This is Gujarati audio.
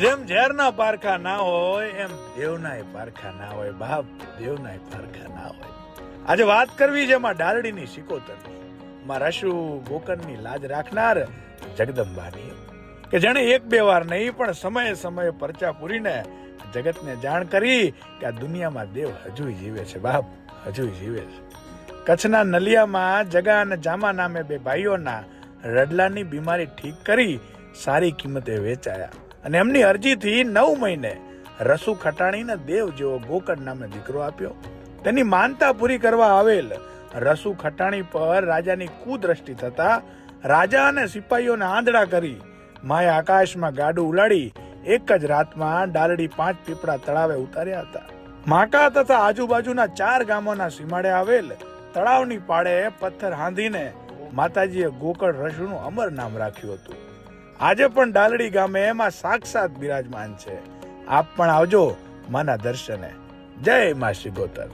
જેમ ઝેરના પારખા ના હોય એમ દેવનાય પારખા ના હોય બાપ, દેવનાય પારખા ના હોય. આજે વાત કરવી છે એમાં ડાલડીની સિકોતરની, માં રસુ ગોકર્ણની લાજ રાખનાર જગદંબાની, કે જેણે એક બે વાર નહીં પણ સમયે સમયે પરચા પૂરીને જગતને જાણ કરી કે આ દુનિયામાં દેવ હજુ જીવે છે બાપ, હજુ જીવે છે. કચ્છના નલિયામાં જગા અને જામા નામે બે ભાઈઓના રડલાની બીમારી ઠીક કરી સારી કિંમતે વેચાયા અને એમની અરજીથી 9 મહિને રસુ ખટાણીને દેવ જેવો ગોકર્ણ નામે દીકરો આપ્યો. તેની માનતા પૂરી કરવા આવેલ રસુ ખટાણી પર રાજાની કુદ્રષ્ટિ થતા રાજા અને સિપાહીઓને આંધળા કરી માએ આકાશમાં ગાડું ઉલાડી એક જ રાતમાં ડાલડી 5 પીપળા તળાવે ઉતાર્યા હતા. માકા તથા આજુબાજુના 4 ગામોના સીમાડે આવેલ તળાવની પાળે પથ્થર હાંધીને માતાજીએ ગોકર્ણ રસુનું અમર નામ રાખ્યું હતું. આજે પણ ડાલડી ગામે એમાં સાક્ષાત બિરાજમાન છે. આપ પણ આવજો માના દર્શને. જય મા સિકોતર.